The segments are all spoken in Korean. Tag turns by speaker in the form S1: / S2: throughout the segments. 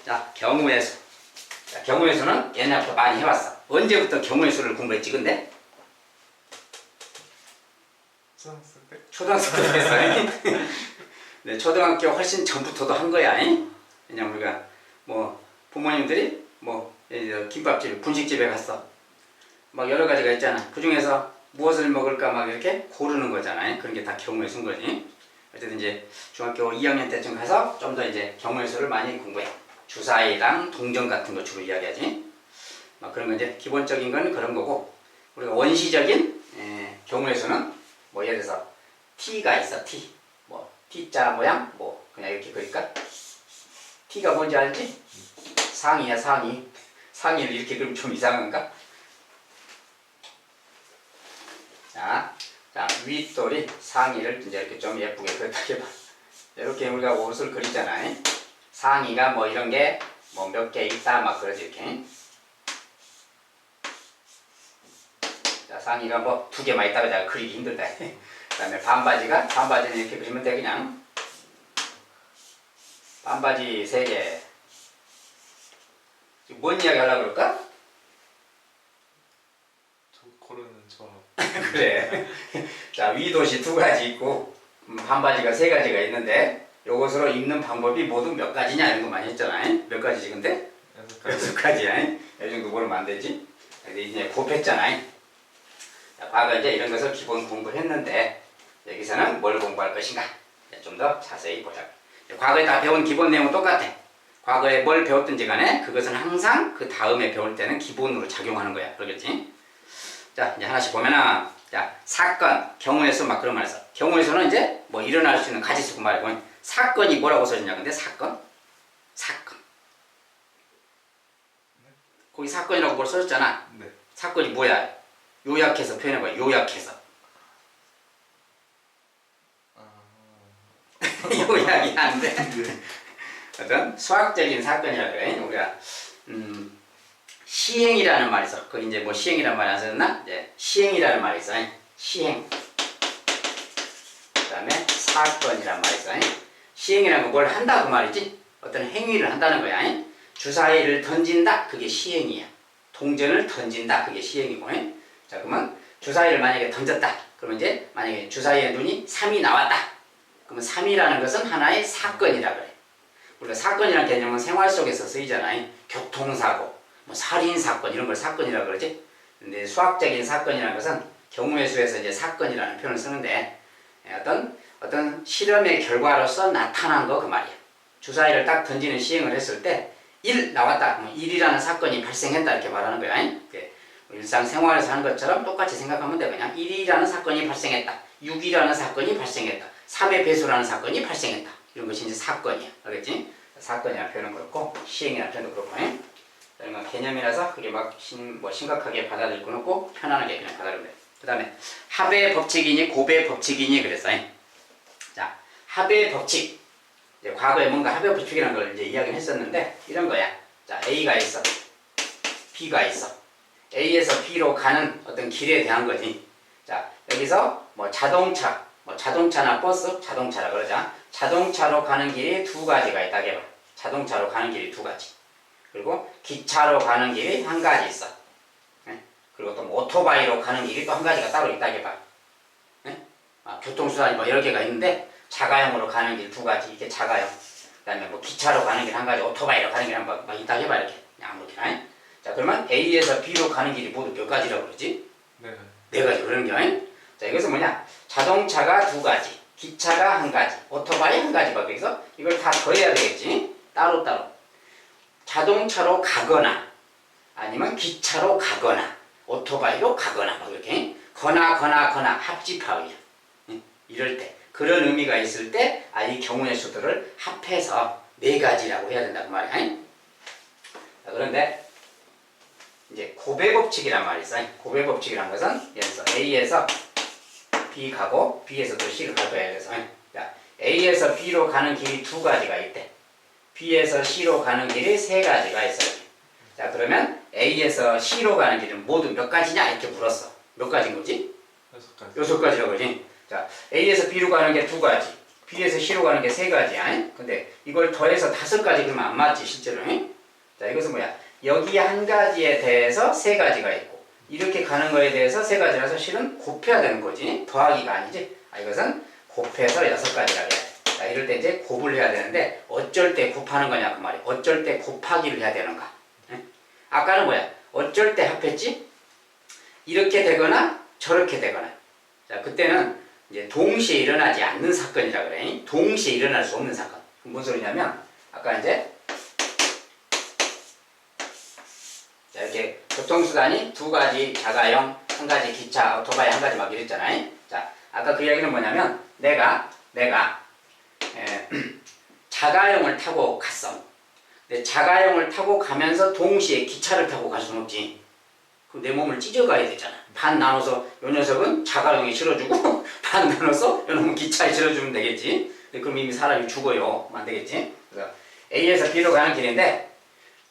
S1: 자, 경우의 수. 자, 경우의 수는 옛날부터 많이 해왔어. 언제부터 경우의 수를 공부했지, 근데?
S2: 초등학생 때?
S1: 초등학생 때 했어. 네, 초등학교 훨씬 전부터도 한 거야. 왜냐면 우리가 뭐 부모님들이 뭐 김밥집, 분식집에 갔어. 막 여러 가지가 있잖아. 그 중에서 무엇을 먹을까 막 이렇게 고르는 거잖아. 그런 게 다 경우의 수인 거지. 어쨌든 이제 중학교 2학년 때쯤 가서 좀 더 이제 경우의 수를 많이 공부해. 주사위랑 동전 같은 거 주로 이야기하지. 막 그런 건 이제 기본적인 건 그런 거고, 우리가 원시적인 경우의 수는 뭐 예를 들어서 T가 있어. T. 뭐 T자 모양 뭐 그냥 이렇게 그릴까? T가 뭔지 알지? 상이야, 상이. 상이를 이렇게 그리면 좀 이상한가? 자, 윗돌이 상의를 이제 이렇게 좀 예쁘게 그렸다 해봐. 이렇게 우리가 옷을 그리잖아. 상의가 뭐 이런 게 뭐 몇 개 있다 막 그러지 이렇게. 자, 상의가 뭐 2개만 있다가 내가 그리기 힘들다. 그 다음에 반바지는 이렇게 그리면 돼 그냥. 반바지 3개. 지금 뭔 이야기 하려고 그럴까?
S2: 고르는 조합.
S1: 그래. 자, 윗옷이 2가지 있고 반바지가 3가지가 있는데 요것으로 입는 방법이 모두 몇 가지냐 이런 거 많이 했잖아. 몇 가지지 근데? 6가지야. 이 정도 모르면 안 되지. 이제 곱했잖아. 자, 과거 이제 이런 것을 기본 공부했는데 여기서는 뭘 공부할 것인가? 좀 더 자세히 보자. 과거에 다 배운 기본 내용은 똑같아. 과거에 뭘 배웠든지 간에 그것은 항상 그 다음에 배울 때는 기본으로 작용하는 거야. 그러겠지? 자, 이제 하나씩 보면은, 자, 사건, 경우의 수 막 그런 말 했어. 경우의 수는 이제 뭐 일어날 수 있는 가지수고 말고, 사건이 뭐라고 써졌냐, 근데 사건? 사건. 거기 사건이라고 뭘 써졌잖아.
S2: 네.
S1: 사건이 뭐야? 요약해서 표현해봐, 요약해서. 요약이 안 돼.
S2: 네.
S1: 어떤 수학적인 사건이라 그래. 우리가, 시행이라는 말이 있어. 거기 이제 뭐 시행이라는 말이 안 썼나? 이제 시행이라는 말이 있어. 시행. 그 다음에 사건이라는 말이 있어. 시행이라는 건 뭘 한다 그 말이지. 어떤 행위를 한다는 거야. 주사위를 던진다. 그게 시행이야. 동전을 던진다. 그게 시행이고. 자, 그러면 주사위를 만약에 던졌다. 그러면 이제 만약에 주사위에 눈이 3이 나왔다. 그러면 3이라는 것은 하나의 사건이라 그래. 우리가 사건이라는 개념은 생활 속에서 쓰이잖아. 교통사고. 뭐 살인사건 이런 걸 사건이라고 그러지. 근데 수학적인 사건이라는 것은 경우의 수에서 이제 사건이라는 표현을 쓰는데 어떤 실험의 결과로서 나타난 거 그 말이야. 주사위를 딱 던지는 시행을 했을 때 1 나왔다. 그럼 1이라는 사건이 발생했다 이렇게 말하는 거야. 일상생활에서 하는 것처럼 똑같이 생각하면 돼. 그냥 1이라는 사건이 발생했다. 6이라는 사건이 발생했다. 3의 배수라는 사건이 발생했다. 이런 것이 이제 사건이야. 알겠지? 사건이라는 표현은 그렇고 시행이라는 표현도 그렇고. 이런 건 개념이라서 그게 막 심각하게 받아들일 건 없고 편안하게 그냥 받아들이면 돼. 그 다음에 합의 법칙이니 곱의 법칙이니 그랬어. 자, 합의 법칙. 이제 과거에 뭔가 합의 법칙이라는 걸 이제 이야기를 했었는데 이런 거야. 자, A가 있어. B가 있어. A에서 B로 가는 어떤 길에 대한 거지. 자, 여기서 뭐 자동차나 버스, 자동차라 그러자. 자동차로 가는 길이 2가지가 있다 해봐. 자동차로 가는 길이 2가지. 그리고 기차로 가는 길이 1가지 있어. 그리고 또 뭐 오토바이로 가는 길이 또 1가지가 따로 있다 해봐. 교통수단이 뭐 여러 개가 있는데 자가용으로 가는 길 2가지 이게 자가용. 그 다음에 뭐 기차로 가는 길 1가지, 오토바이로 가는 길 막 있다 해봐 이렇게. 아무렇게나. 자, 그러면 A에서 B로 가는 길이 모두 몇 가지라고 그러지?
S2: 네.
S1: 4가지 그러는 겨. 자, 이것은 뭐냐? 자동차가 2가지, 기차가 1가지, 오토바이 1가지 봐. 그래서 이걸 다 더해야 되겠지? 따로따로. 자동차로 가거나 아니면 기차로 가거나 오토바이로 가거나 막 이렇게 거나 합집합이야. 이럴 때 그런 의미가 있을 때 이 경우의 수들을 합해서 4가지라고 해야 된다고 말이야. 자, 그런데 이제 곱의 법칙이란 말이 있어. 곱의 법칙이란 것은 예를 들어서 A에서 B 가고 B에서 또 C를 갈 거야. 그래서 A에서 B로 가는 길이 2가지가 있대. B에서 C로 가는 길이 3가지가 있어요. 자, 그러면 A에서 C로 가는 길은 모두 몇 가지냐 이렇게 물었어. 몇 가지인 거지?
S2: 6가지.
S1: 6가지라고 그러지. 자, A에서 B로 가는 게 2가지. B에서 C로 가는 게 세 가지야. 근데 이걸 더해서 5가지 그러면 안 맞지 실제로. 자, 이것은 뭐야? 여기 한 가지에 대해서 세 가지가 있고 이렇게 가는 거에 대해서 세 가지라서 실은 곱해야 되는 거지. 더하기가 아니지. 이것은 곱해서 6가지라 그래. 자, 이럴 때 이제 곱을 해야 되는데 어쩔 때 곱하는 거냐 그 말이야. 어쩔 때 곱하기를 해야 되는가. 아까는 뭐야? 어쩔 때 합했지? 이렇게 되거나 저렇게 되거나. 자, 그때는 이제 동시에 일어나지 않는 사건이라 그래. 동시에 일어날 수 없는 사건. 무슨 소리냐면 아까 이제 자, 이렇게 교통수단이 2가지 자가용, 1가지 기차, 오토바이 1가지 막 이랬잖아요. 자, 아까 그 이야기는 뭐냐면 내가 자가용을 타고 갔어. 근데 자가용을 타고 가면서 동시에 기차를 타고 갈 수는 없지. 그럼 내 몸을 찢어가야 되잖아. 반 나눠서 요 녀석은 자가용에 실어주고 반 나눠서 요 놈은 기차에 실어주면 되겠지. 그럼 이미 사람이 죽어요. 안 되겠지. 그래서 A에서 B로 가는 길인데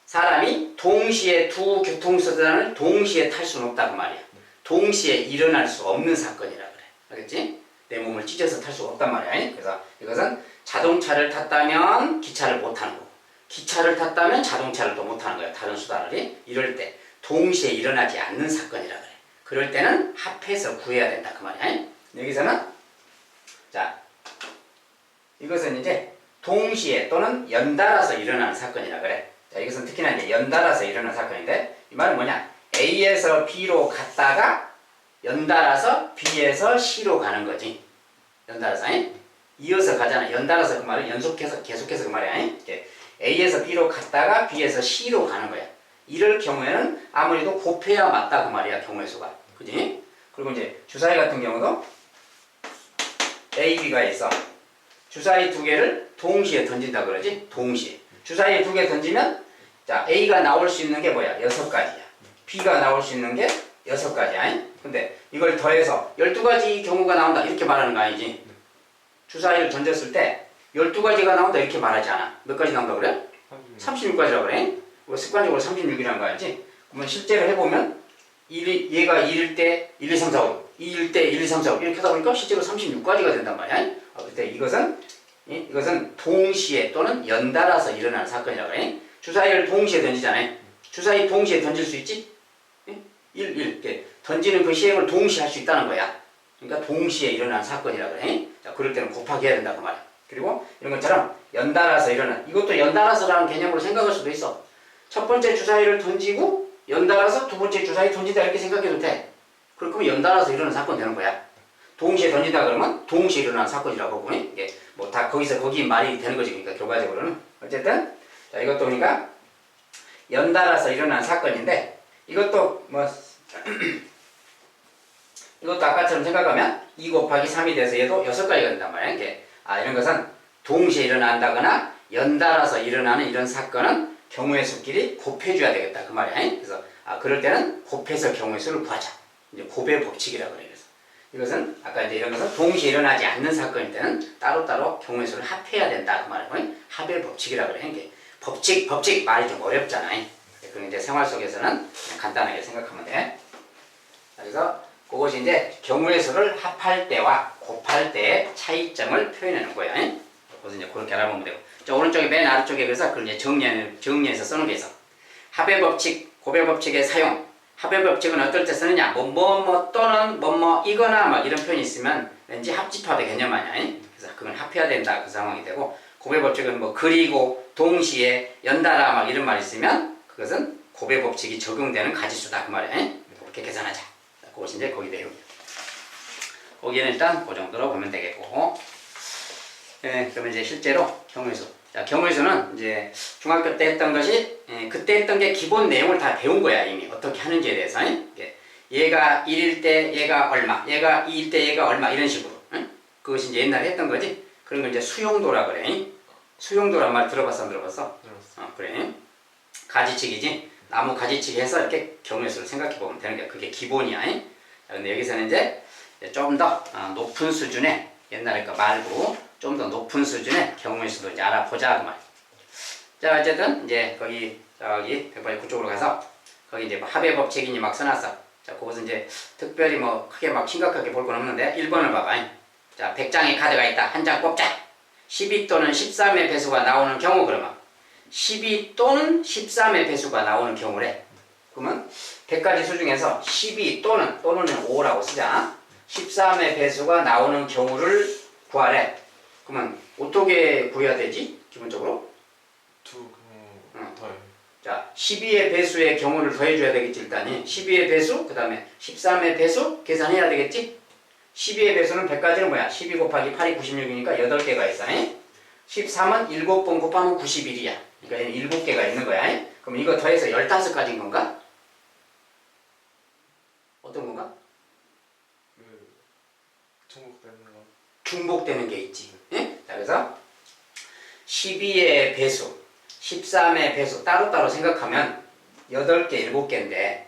S1: 사람이 동시에 두 교통수단을 동시에 탈 수는 없다 그 말이야. 동시에 일어날 수 없는 사건이라 그래. 알겠지? 내 몸을 찢어서 탈 수가 없단 말이야. 그래서 이것은 자동차를 탔다면 기차를 못 타는 거고 기차를 탔다면 자동차를 또 못 타는 거야. 다른 수단을. 이럴 때 동시에 일어나지 않는 사건이라 그래. 그럴 때는 합해서 구해야 된다 그 말이야. 여기서는 자 이것은 이제 동시에 또는 연달아서 일어나는 사건이라 그래. 자, 이것은 특히나 이제 연달아서 일어나는 사건인데 이 말은 뭐냐? A에서 B로 갔다가 연달아서 B에서 C로 가는 거지. 연달아서 이어서 가잖아. 연달아서 그 말은 연속해서 계속해서 그 말이야. A에서 B로 갔다가 B에서 C로 가는 거야. 이럴 경우에는 아무래도 곱해야 맞다 그 말이야. 경우의 수가. 그지? 그리고 이제 주사위 같은 경우도 A, B가 있어. 주사위 2개를 동시에 던진다 그러지? 동시에. 주사위 2개 던지면 자 A가 나올 수 있는 게 뭐야? 6가지야. B가 나올 수 있는 게 6가지야. 근데 이걸 더해서 12가지 경우가 나온다 이렇게 말하는 거 아니지? 주사위를 던졌을 때 12가지가 나온다 이렇게 말하지 않아. 몇 가지 나온다 그래? 36가지라고 그래. 습관적으로 36이라는 거 알지? 그러면 실제로 해보면 얘가 1일 때 1, 2, 3, 4, 5 2일 때 1, 2, 3, 4, 5 이렇게 하다 보니까 실제로 36가지가 된단 말이야. 그때 이것은 동시에 또는 연달아서 일어나는 사건이라고 해. 주사위를 동시에 던지잖아요. 주사위 동시에 던질 수 있지? 1 이렇게 던지는 그 시행을 동시에 할 수 있다는 거야. 그러니까 동시에 일어나는 사건이라고 해. 자, 그럴 때는 곱하기 해야 된다 그 말이야. 그리고 이런 것처럼 연달아서 일어나는 이것도 연달아서라는 개념으로 생각할 수도 있어. 첫 번째 주사위를 던지고 연달아서 두 번째 주사위 던진다 이렇게 생각해도 돼. 그러면 연달아서 일어나는 사건 되는 거야. 동시에 던진다 그러면 동시에 일어나는 사건이라고 보고 이게 뭐 다 거기서 거기 말이 되는 거지. 그러니까 결과적으로는 어쨌든 자 이것도 그러니까 연달아서 일어나는 사건인데 이것도 뭐 이것도 아까처럼 생각하면 2 곱하기 3이 돼서 얘도 6가지가 된단 말이야. 이게 이런 것은 동시에 일어난다거나 연달아서 일어나는 이런 사건은 경우의 수끼리 곱해줘야 되겠다 그 말이야. 그래서 그럴 때는 곱해서 경우의 수를 구하자. 이제 곱의 법칙이라고 그래. 그래서 이것은 아까 이제 이런 것은 동시에 일어나지 않는 사건일 때는 따로따로 경우의 수를 합해야 된다 그 말이고 합의 법칙이라고 그래. 이게 법칙 말이 좀 어렵잖아. 그럼 이제 생활 속에서는 그냥 간단하게 생각하면 돼. 그래서 그것이 이제 경우의 수를 합할 때와 곱할 때의 차이점을 표현하는 거야. 그래서 이제 그렇게 알아보면 되고. 자, 오른쪽에 맨 아래쪽에 그래서 그걸 이제 정리해서 쓰는 게 있어. 합의 법칙, 곱의 법칙의 사용. 합의 법칙은 어떨 때 쓰느냐? 또는 이거나 막 이런 표현이 있으면 왠지 합집합의 개념 아니야. 그래서 그건 합해야 된다 그 상황이 되고 곱의 법칙은 뭐 그리고 동시에 연달아 막 이런 말이 있으면 그것은 곱의 법칙이 적용되는 가지수다 그 말이야. 그렇게 계산하자. 그것이 이제 거기 내용이야. 거기는 일단 그 정도로 보면 되겠고. 그러면 이제 실제로 경우의 수. 자, 경우의 수는 이제 중학교 때 했던 것이 그때 했던 게 기본 내용을 다 배운 거야 이미 어떻게 하는지에 대해서. 얘가 1일 때 얘가 얼마, 얘가 2일 때 얘가 얼마 이런 식으로. 그것이 이제 옛날에 했던 거지. 그런 걸 이제 수용도라 그래. 수용도란 말 들어봤어 안 들어봤어? 들어봤어. 그래. 가지치기지. 나무 가지치기 해서 이렇게 경우의 수를 생각해 보면 되는 게 그게 기본이야. 자, 근데 여기서는 이제 좀 더 높은 수준의 옛날에 거 말고 좀 더 높은 수준의 경우의 수도 이제 알아보자 그 말. 자, 어쨌든 이제 거기 저기 189쪽으로 가서 거기 이제 뭐 합의 법칙이니 막 써놨어. 자, 그것은 이제 특별히 뭐 크게 막 심각하게 볼 건 없는데 1번을 봐봐. 자, 100장의 카드가 있다. 한 장 뽑자. 12 또는 13의 배수가 나오는 경우 그러면 12 또는 13의 배수가 나오는 경우래. 그러면 100가지 수 중에서 12 또는 5라고 쓰자. 13의 배수가 나오는 경우를 구하래. 그러면 어떻게 구해야 되지? 기본적으로?
S2: 두 더해.
S1: 자, 12의 배수의 경우를 더해줘야 되겠지, 일단이. 12의 배수, 그 다음에 13의 배수 계산해야 되겠지? 12의 배수는 100가지는 뭐야? 12 곱하기 8이 96이니까 8개가 있어. 13은 7번 곱하면 91이야. 그러니까 얘는 7개가 있는 거야. 그럼 이거 더해서 15가지인 건가? 어떤 건가?
S2: 중복되는 거.
S1: 중복되는 게 있지. 자, 그래서 12의 배수, 13의 배수 따로따로 생각하면 8개, 7개인데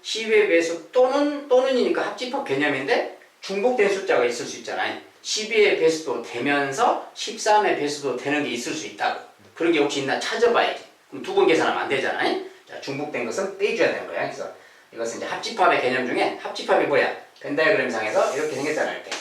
S1: 12의 배수 또는이니까 합집합 개념인데 중복된 숫자가 있을 수 있잖아요. 12의 배수도 되면서 13의 배수도 되는 게 있을 수 있다고. 그런 게 혹시 있나 찾아봐야지. 그럼 2번 계산하면 안 되잖아요. 자, 중복된 것은 빼줘야 되는 거야. 그래서 이것은 이제 합집합의 개념 중에 합집합이 뭐야? 벤다이어그램상에서 이렇게 생겼잖아. 이렇게.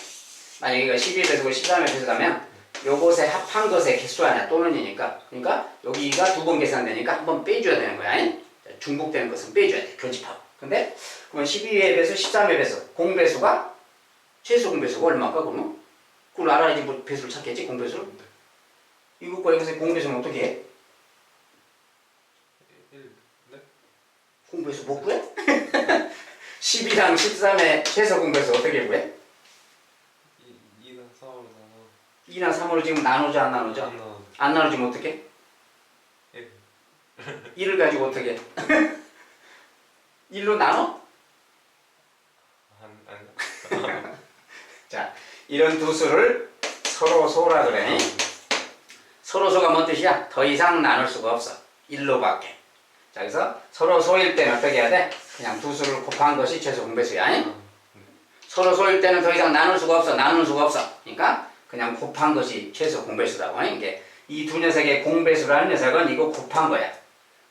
S1: 만약에 이거 12의 배수고 13의 배수라면 요것에 합한 것의 개수 아니야. 또는이니까. 그러니까 여기가 2번 계산되니까 한 번 빼줘야 되는 거야. 자, 중복되는 것은 빼줘야 돼. 교집합. 근데 그러면 12의 배수, 13의 배수, 공배수가 최소 공배수가 얼마일까 그러면? 그걸 알아야지 뭐 배수를 찾겠지 공배수를? 이것과 여기서 공배수는 어떻게 해?
S2: 1, 네?
S1: 공배수 못 구해? 12랑 13의 최소 공배수 어떻게 구해?
S2: 2나 4로 나눠.
S1: 2나 3으로 지금 나누죠 안 나누죠?
S2: 안 나눠.
S1: 안 나누지면 어떻게?
S2: 1.
S1: 1을 가지고 어떻게 해? 1로 나눠?
S2: 아니요.
S1: 자, 이런 두 수를 서로 소라 그래. 서로 소가 뭔 뜻이야? 더 이상 나눌 수가 없어. 1로밖에. 자, 그래서 서로 소일 때는 어떻게 해야 돼? 그냥 두 수를 곱한 것이 최소 공배수야. 서로 소일 때는 더 이상 나눌 수가 없어. 나눌 수가 없어. 그러니까 그냥 곱한 것이 최소 공배수라고. 이게 이 두 녀석의 공배수라는 녀석은 이거 곱한 거야.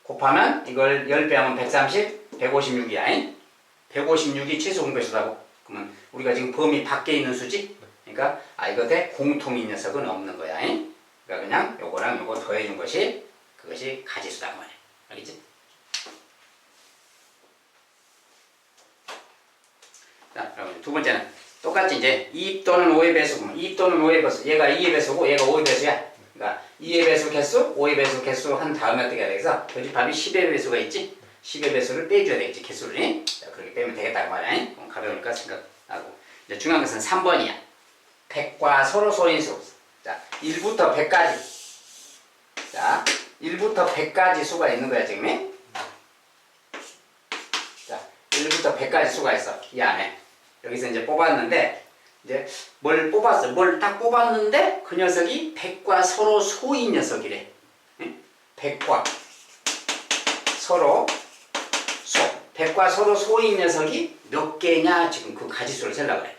S1: 곱하면 이걸 10배 하면 130, 156이야. 156이 최소 공배수라고. 그러면 우리가 지금 범위 밖에 있는 수지? 그러니까 이거 대 공통인 녀석은 없는 거야. 그러니까 그냥 요거랑 요거 더해준 것이 그것이 가지수다 그 말이야. 알겠지? 자, 그럼 두 번째는 똑같이 이제 2 또는 5의 배수고 2 또는 5의 배수 얘가 2의 배수고 얘가 5의 배수야. 그러니까 2의 배수 개수, 5의 배수 개수 한 다음에 어떻게 해야 되겠어? 교집합이 10의 배수가 있지? 10의 배수를 빼줘야 되겠지 개수를. 자, 그렇게 빼면 되겠다 그 말이야. 가벼우니까 생각하고 이제 중요한 것은 3번이야. 100과 서로 소인수. 자, 1부터 100까지. 자, 1부터 100까지 수가 있는 거야 지금. 자, 1부터 100까지 수가 있어 이 안에. 여기서 이제 뽑았는데 이제 뭘 뽑았어? 뭘 딱 뽑았는데 그 녀석이 100과 서로 소인 녀석이래. 100과 서로 소. 100과 서로 소인 녀석이 몇 개냐 지금 그 가지수를 세려고 그래.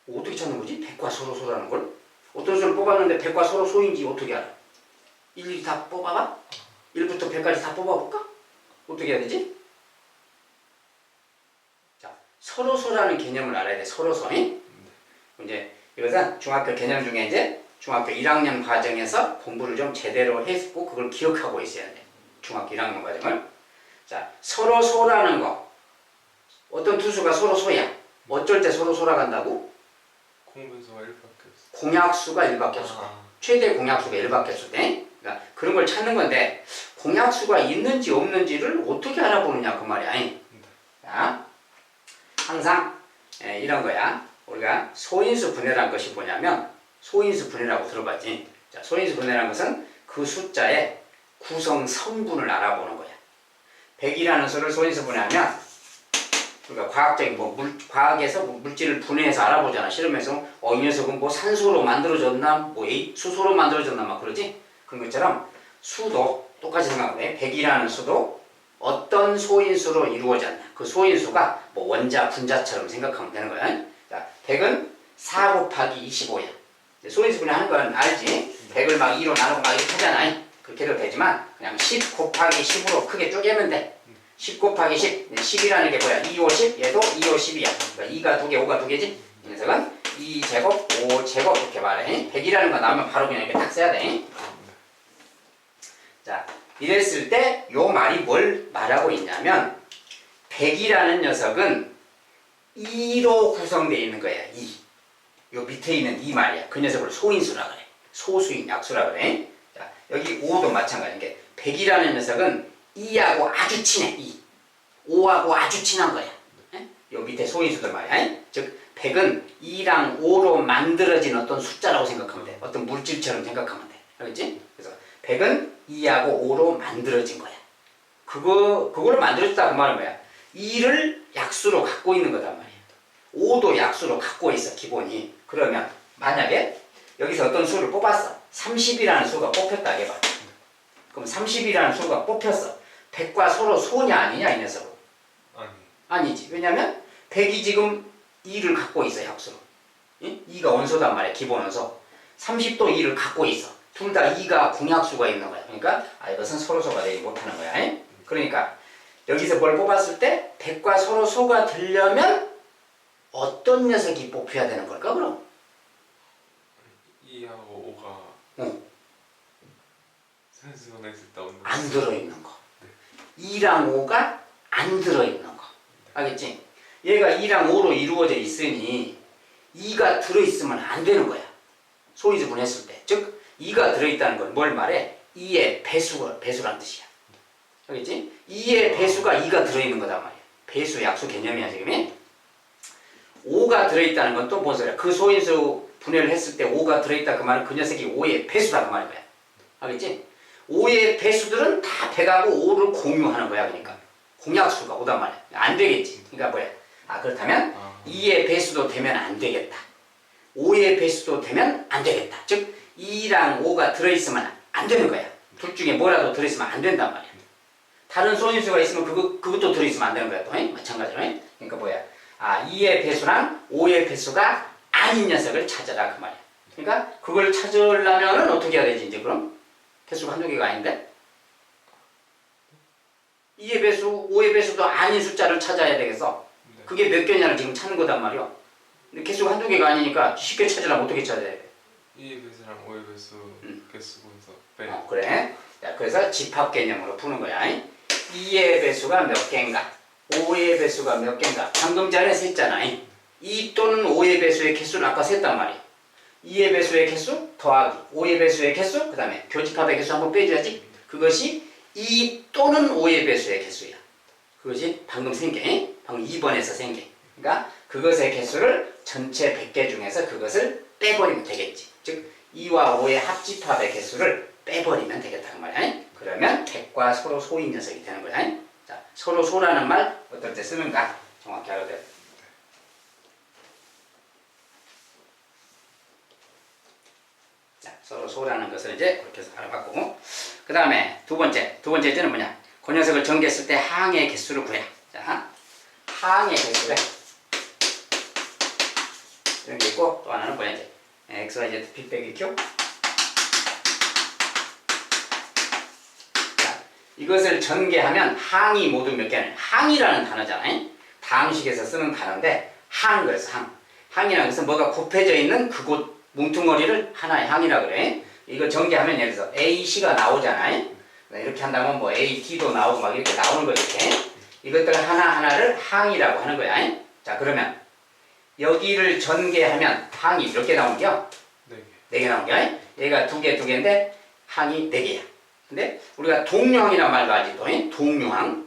S1: 어떻게 찾는 거지? 100과 서로 소라는 걸? 어떤 수를 뽑았는데 100과 서로 소인지 어떻게 알아? 일일이 다 뽑아봐? 1부터 100까지 다 뽑아볼까? 어떻게 해야 되지? 자, 서로 소라는 개념을 알아야 돼. 서로 소. 이제 이것은 중학교 개념 중에 이제 중학교 1학년 과정에서 공부를 좀 제대로 했고 그걸 기억하고 있어야 돼. 중학교 1학년 과정을. 자, 서로 소라는 거. 어떤 두 수가 서로 소야. 어쩔 때 서로 소라 간다고?
S2: 공배수가 1밖에 없어.
S1: 공약수가 1밖에 없어. 최대 공약수가 1밖에 없어. 그러니까 그런 걸 찾는 건데 공약수가 있는지 없는지를 어떻게 알아보느냐 그 말이야. 자, 항상 이런 거야. 우리가 소인수 분해라는 것이 뭐냐면 소인수 분해라고 들어봤지. 자, 소인수 분해라는 것은 그 숫자의 구성 성분을 알아보는 거야. 100이라는 수를 소인수 분해하면 우리가 과학적인 과학에서 물질을 분해해서 알아보잖아. 실험에서 이 녀석은 뭐 산소로 만들어졌나 뭐 수소로 만들어졌나 막 그러지. 그런 것처럼 수도 똑같이 생각해. 100이라는 수도 어떤 소인수로 이루어졌나. 그 소인수가 뭐 원자, 분자처럼 생각하면 되는 거야. 자, 100은 4 곱하기 25야. 소인수 분해하는 건 알지? 100을 막 2로 나누고 막 이렇게 하잖아. 그렇게 해도 되지만 그냥 10 곱하기 10으로 크게 쪼개면 돼. 10 곱하기 10. 10이라는 게 뭐야? 2, 5, 10. 얘도 2, 5, 10이야. 그러니까 2가 2개, 5가 2개지? 이 녀석은 2제곱 5제곱 이렇게 말해. 100이라는 거 나오면 바로 그냥 이렇게 딱 써야 돼. 자, 이랬을 때 요 말이 뭘 말하고 있냐면 100이라는 녀석은 2로 구성되어 있는 거야. 2. 요 밑에 있는 이 말이야. 그 녀석을 소인수라 그래. 소수인 약수라 그래. 자, 여기 5도 마찬가지인 게 100이라는 녀석은 2하고 아주 친해. 2. 5하고 아주 친한 거야. 요 밑에 소인수들 말이야. 즉 100은 2랑 5로 만들어진 어떤 숫자라고 생각하면 돼. 어떤 물질처럼 생각하면 돼. 알겠지? 그래서 100은 2하고 5로 만들어진 거야. 그거를 만들어졌다 그 말은 뭐야? 2를 약수로 갖고 있는 거단 말이야. 5도 약수로 갖고 있어, 기본이. 그러면 만약에 여기서 어떤 수를 뽑았어. 30이라는 수가 뽑혔다 해봐. 그럼 30이라는 수가 뽑혔어. 100과 서로 소냐 아니냐 이 녀석은? 아니지. 왜냐면 100이 지금 2를 갖고 있어, 약수로. 2가 원소단 말이야, 기본 원소. 30도 2를 갖고 있어. 둘 다 2가 공약수가 있는 거야. 그러니까 이것은 서로소가 되지 못하는 거야. 그러니까 여기서 뭘 뽑았을 때 100과 서로소가 되려면 어떤 녀석이 뽑혀야 되는 걸까 그럼?
S2: 2하고 5가
S1: 응.
S2: 산수가 있을 때 없는
S1: 안 들어있는 거. 2랑 5가 안 들어있는 거. 알겠지? 얘가 2랑 5로 이루어져 있으니 2가 들어있으면 안 되는 거야. 소위지분 했을 때. 즉 2가 들어있다는 건 뭘 말해? 2의 배수란 뜻이야. 알겠지? 2의 배수가 2가 들어있는 거단 말이야. 배수 약수 개념이야 지금. 5가 들어있다는 건 또 뭔 소리야? 그 소인수 분해를 했을 때 5가 들어있다 그 말은 그 녀석이 5의 배수다 그 말인 거야. 알겠지? 5의 배수들은 다 100하고 5를 공유하는 거야. 그러니까 공약수가 5단 말이야. 안 되겠지. 그러니까 뭐야? 그렇다면 2의 배수도 되면 안 되겠다. 5의 배수도 되면 안 되겠다. 즉 2랑 5가 들어있으면 안 되는 거야. 둘 중에 뭐라도 들어있으면 안 된단 말이야. 다른 소인수가 있으면 그것도 들어있으면 안 되는 거야. 또 마찬가지로. 그러니까 뭐야? 2의 배수랑 5의 배수가 아닌 녀석을 찾아라 그 말이야. 그러니까 그걸 찾으려면은 어떻게 해야 되지 이제 그럼? 배수가 한두 개가 아닌데? 2의 배수, 5의 배수도 아닌 숫자를 찾아야 되겠어. 그게 몇 개냐를 지금 찾는 거단 말이야. 근데 개수가 한두 개가 아니니까 쉽게 찾으려면 어떻게 찾아야 돼?
S2: 2의 배수랑 5의 배수 개수 분석 빼.
S1: 그래. 자, 그래서 집합 개념으로 푸는 거야. 2의 배수가 몇 개인가? 5의 배수가 몇 개인가? 방금 전에 셌잖아. 2 또는 5의 배수의 개수를 아까 셌단 말이야. 2의 배수의 개수 더하기 5의 배수의 개수 그 다음에 교집합의 개수 한번 빼줘야지. 그것이 2 또는 5의 배수의 개수야. 그것이 방금 센 게, 방금 2번에서 센 게. 그러니까 그것의 개수를 전체 100개 중에서 그것을 빼버리면 되겠지. 즉 2와 5의 합집합의 개수를 빼버리면 되겠다 그 말이야. 그러면 100과 서로 소인 녀석이 되는 거야. 자, 서로 소라는 말 어떨 때 쓰는가 정확히 알아야 돼. 자, 서로 소라는 것을 이제 그렇게 해서 알아봤고, 그 다음에 두 번째는 뭐냐? 그 녀석을 전개했을 때 항의 개수를 구해. 자, 항의 개수래. 이런 게 있고 또 하나는 뭐야 이제 x, y, z, p 빼기 q. 자, 이것을 전개하면 항이 모두 몇 개냐? 항이라는 단어잖아요. 다항식에서 쓰는 단어인데 항 그래서 항. 항이라는 것은 뭐가 곱해져 있는 그곳 뭉퉁거리를 하나의 항이라 그래. 이거 전개하면 예를 들어서 AC가 나오잖아요. 이렇게 한다면 뭐 AT도 나오고 막 이렇게 나오는 거 이렇게. 이것들 하나하나를 항이라고 하는 거야. 자, 그러면 여기를 전개하면 항이 몇 개 나온겨? 4개 나온겨? 얘가 2개인데 항이 4개야. 근데 우리가 동류항이라는 말도 알지 또.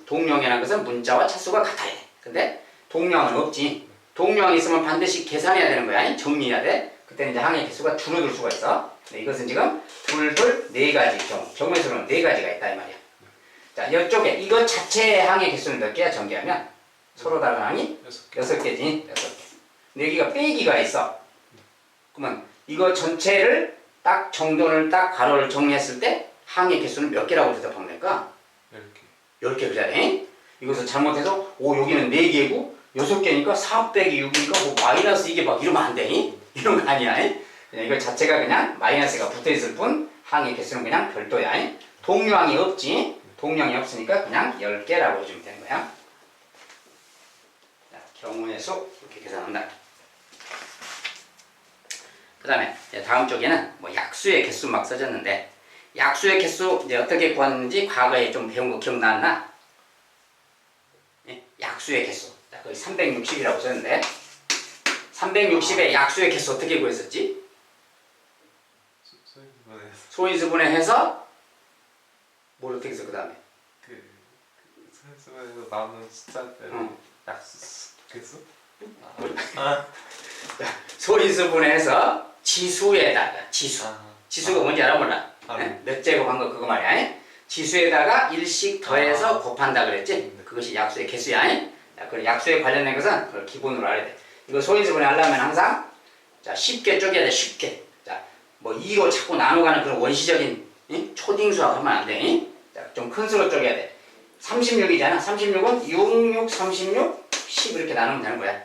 S1: 동류항이라는 것은 문자와 차수가 같아야 돼. 근데 동류항은 없지. 동류항이 있으면 반드시 계산해야 되는 거야. 정리해야 돼. 그때는 이제 항의 개수가 줄어들 수가 있어. 근데 이것은 지금 둘, 4가지 경우의 수는 4가지가 있다 이 말이야. 자, 이쪽에 이것 자체의 항의 개수는 몇 개야? 전개하면 서로 다른 항이 6개지. 6개. 근데 여기가 빼기가 있어. 그러면 이거 전체를 딱 정돈을 딱 가로를 정리했을 때 항의 개수는 몇 개라고 대답하면 될까? 10개 그자네. 이것을 잘못해서 여기는 4개고 6개니까 4 빼기 6이니까 뭐 마이너스 이게 막 이러면 안 돼. 이런 거 아니야. 그냥 이거 자체가 그냥 마이너스가 붙어있을 뿐 항의 개수는 그냥 별도야. 동류항이 없지. 동류항이 없으니까 그냥 10개라고 해주면 되는 거야. 자, 경우의 수 이렇게 계산한다. 그 다음에 다음 쪽에는 뭐 약수의 개수 막 써졌는데, 약수의 개수 이제 어떻게 구하는지 과거에 좀 배운 거 기억나나? 예? 약수의 개수. 자, 거기 360이라고 썼는데, 360의 약수의 개수 어떻게 구했었지? 소인수분해 해서 뭘 어떻게 써 그 다음에?
S2: 소인수분해서 나오는 숫자대로 약수 개수?
S1: 소인수분해 해서 지수에다가 지수가 뭔지 알아 몰라?
S2: 네.
S1: 몇 제곱 한 거 그거 말이야. 지수에다가 일씩 더해서 곱한다 그랬지? 그것이 약수의 개수야. 그 약수에 관련된 것은 그걸 기본으로 알아야 돼. 이거 소인수분해 하려면 항상 자 쉽게 쪼개야 돼. 쉽게. 자 뭐 2로 자꾸 나눠가는 그런 원시적인 초딩수학 하면 안 돼. 자 좀 큰 수로 쪼개야 돼. 36이잖아. 36은 6, 6, 36, 10 이렇게 나누면 되는 거야.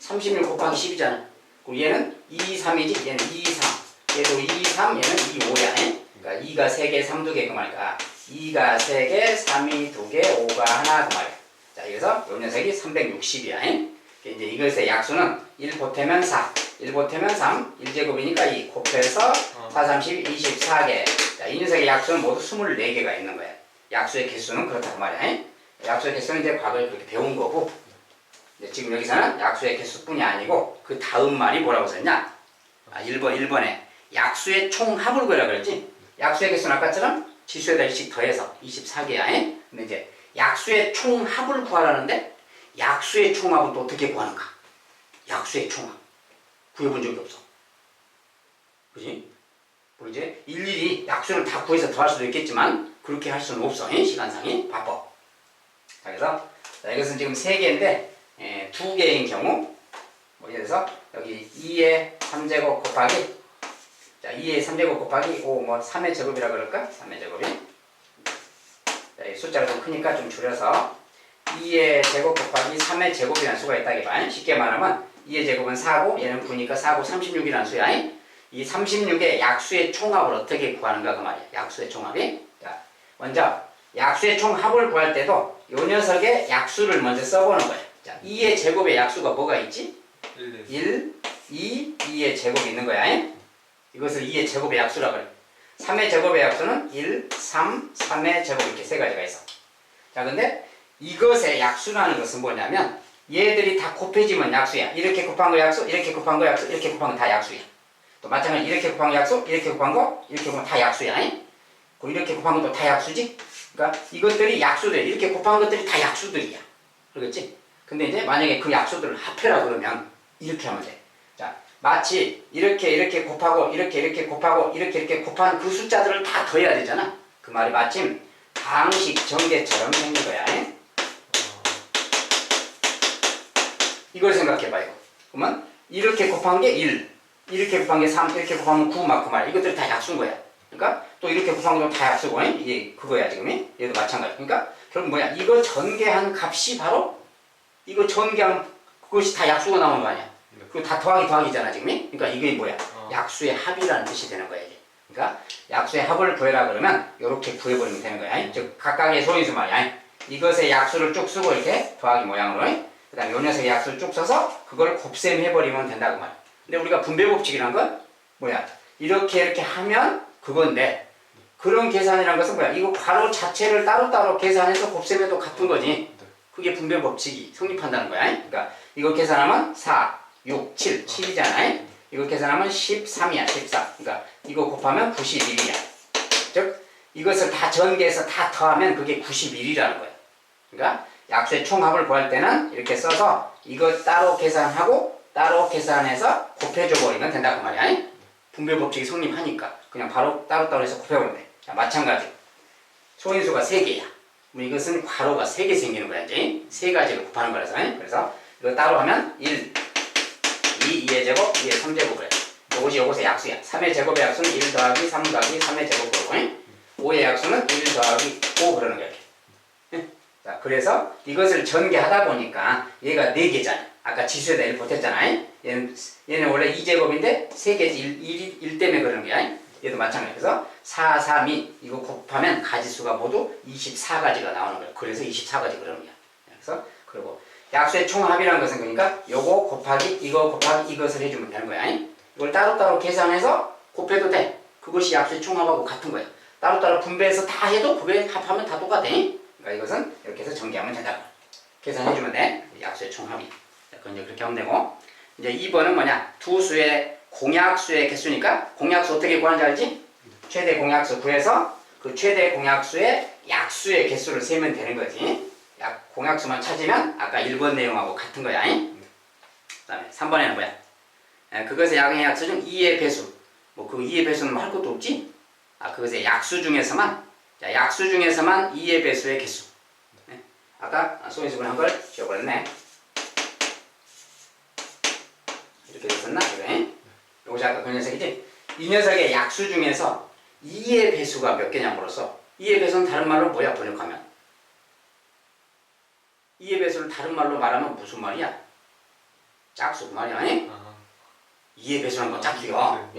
S1: 36 곱하기 10이잖아. 그리고 얘는 2, 3이지. 얘는 2, 3. 얘도 2, 3. 얘는 2, 5야. 그러니까 2가 3개, 3, 2개 그 말이야. 2가 3개, 3이 2개, 5가 하나 그 말이야. 자, 그래서 요 녀석이 360이야. 이제 이것의 약수는 1 보태면 4, 1 보태면 3, 1제곱이니까 2 곱해서 4, 30, 24개. 자, 이 녀석의 약수는 모두 24개가 있는 거야. 약수의 개수는 그렇다고 말이야. 약수의 개수는 이제 과거에 그렇게 배운 거고, 지금 여기서는 약수의 개수뿐이 아니고 그 다음 말이 뭐라고 썼냐? 1번에 약수의 총합을 구하라 그랬지? 약수의 개수는 아까처럼 지수에다 1씩 더해서 24개야. 근데 이제 약수의 총합을 구하라는데 약수의 총합은 또 어떻게 구하는가? 약수의 총합 구해본 적이 없어. 그지? 뭐 이제 일일이 약수를 다 구해서 더할 수도 있겠지만 그렇게 할 수는 없어. 시간상이 바빠. 자, 그래서 자, 이것은 지금 3개인데 2개인 경우 뭐 예를 들어서 여기 2의 3제곱 곱하기 자 2의 3제곱 곱하기 5 뭐 3의 제곱이라 그럴까? 3의 제곱이 자, 이 숫자가 좀 크니까 좀 줄여서 2의 제곱 곱하기 3의 제곱이라는 수가 있다 이봐. 쉽게 말하면 2의 제곱은 4고 얘는 9니까 4고 36이라는 수야. 이 36의 약수의 총합을 어떻게 구하는가 그 말이야. 약수의 총합이. 자, 먼저 약수의 총합을 구할 때도 요 녀석의 약수를 먼저 써보는 거야. 자, 2의 제곱의 약수가 뭐가 있지? 1, 2, 2의 제곱이 있는 거야. 이것을 2의 제곱의 약수라고 그래. 3의 제곱의 약수는 1, 3, 3의 제곱 이렇게 세 가지가 있어. 자, 근데 이것의 약수라는 것은 뭐냐면 얘들이 다 곱해지면 약수야. 이렇게 곱한 거 약수, 이렇게 곱한 거 약수, 이렇게 곱한 거 다 약수야. 또 마찬가지로 이렇게 곱한 거 약수, 이렇게 곱한 거, 이렇게 곱한 거 다 약수야. 이렇게 곱한 것도 다 약수지? 그러니까 이것들이 약수들, 이렇게 곱한 것들이 다 약수들이야. 그렇겠지? 근데 이제 만약에 그 약수들을 합해라 그러면 이렇게 하면 돼. 자, 마치 이렇게 곱하고 이렇게 곱하고 이렇게 곱한 그 숫자들을 다 더해야 되잖아. 그 말이 마침 방식 전개처럼 생긴 거야. 이걸 생각해봐 이거. 그러면 이렇게 곱한 게 1, 이렇게 곱한 게 3, 이렇게 곱하면 9 맞고 말. 이것들이 다 약수인 거야. 그러니까 또 이렇게 곱한 것도 다 약수고 이게 그거야 지금. 얘도 마찬가지. 그러니까 결국 뭐야? 이거 전개한 값이 바로 이거 전개한 그것이 다 약수가 나오는 거 아니야. 그거 다 더하기잖아 지금. 그러니까 이게 뭐야? 약수의 합이라는 뜻이 되는 거야 이게. 그러니까 약수의 합을 구해라 그러면 이렇게 구해버리면 되는 거야. 즉 각각의 소인수 말이야. 이것의 약수를 쭉 쓰고 이렇게 더하기 모양으로. 그 다음에 요 녀석의 약수를 쭉 써서 그걸 곱셈해버리면 된다고 말이야. 근데 우리가 분배법칙이란 건 뭐야? 이렇게 하면 그건데 그런 계산이란 것은 뭐야? 이거 괄호 자체를 따로따로 계산해서 곱셈해도 같은 거지. 그게 분배법칙이 성립한다는 거야. 그러니까 이거 계산하면 4, 6, 7, 7이잖아. 이거 계산하면 13이야. 14. 그러니까 이거 곱하면 91이야. 즉 이것을 다 전개해서 다 더하면 그게 91이라는 거야. 그러니까 약수의 총합을 구할 때는 이렇게 써서 이거 따로 계산하고 따로 계산해서 곱해줘 버리면 된다고 말이야. 분배법칙이 성립하니까 그냥 바로 따로따로 해서 곱해버리면 돼. 자, 마찬가지 소인수가 3개야. 이것은 괄호가 3개 생기는 거야. 이제 3가지를 곱하는 거라서. 그래서 이거 따로 하면 1, 2, 2의 제곱, 2의 3제곱 그래. 요것의 약수야. 3의 제곱의 약수는 1 더하기 3 더하기 3의 제곱 그러고 5의 약수는 1 더하기 5 그러는 거야. 자, 그래서 이것을 전개하다 보니까 얘가 4개잖아. 아까 지수에다 1 보탰잖아. 얘는 원래 2제곱인데 3개지 1 때문에 그러는 거야. 얘도 마찬가지야. 그래서 4, 3, 2 이거 곱하면 가지수가 모두 24가지가 나오는 거야. 그래서 24가지 그러는 거야. 그래서 그리고 약수의 총합이라는 것은 그러니까 요거 곱하기 이거 곱하기 이것을 해주면 되는 거야. 이걸 따로따로 계산해서 곱해도 돼. 그것이 약수의 총합하고 같은 거야. 따로따로 분배해서 다 해도 그게 합하면 다 똑같아. 그러니까 이것은 이렇게 해서 전개하면 된다. 계산해주면 돼. 약수의 총합이. 그건 이제 그렇게 하면 되고. 이제 2번은 뭐냐? 두 수의 공약수의 개수니까 공약수 어떻게 구하는지 알지? 최대 공약수 구해서 그 최대 공약수의 약수의 개수를 세면 되는 거지. 공약수만 찾으면 아까 1번 내용하고 같은 거야. 그 다음에 3번에는 뭐야? 그것의 약의 약수 중 2의 배수. 뭐 그 2의 배수는 뭐 할 것도 없지? 그것의 약수 중에서만, 자, 약수 중에서만 2의 배수의 개수. 아까 소인수분 한 걸 지워버렸네. 이렇게 됐었나? 그래? 요것이 아까 그 녀석이지? 이 녀석의 약수 중에서 2의 배수가 몇 개냐 물어서 2의 배수는 다른 말로 뭐야 번역하면? 2의 배수를 다른 말로 말하면 무슨 말이야? 짝수 그 말이야. 2의 배수는 건 짝수요.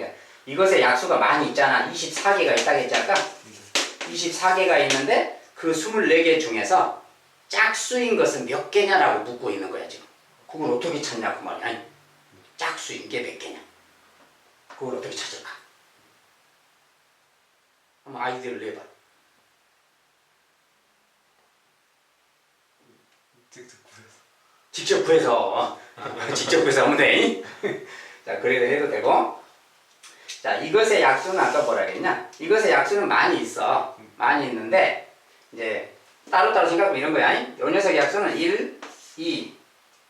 S1: 이것의 약수가 많이 있잖아. 24개가 있다고 했지 아까? 24개가 있는데 그 24개 중에서 짝수인 것은 몇 개냐라고 묻고 있는 거야 지금. 그걸 어떻게 찾냐 그 말이야. 아니, 짝수인 게 몇 개냐. 그걸 어떻게 찾을까? 한번 아이디어를 내봐. 직접 구해서 직접 구해서 하면 돼. 자, 그래도 해도 되고. 자, 이것의 약수는 아까 뭐라 그랬냐? 이것의 약수는 많이 있어. 많이 있는데 이제 따로따로 생각하면 이런 거야. 이 녀석의 약수는 1, 2,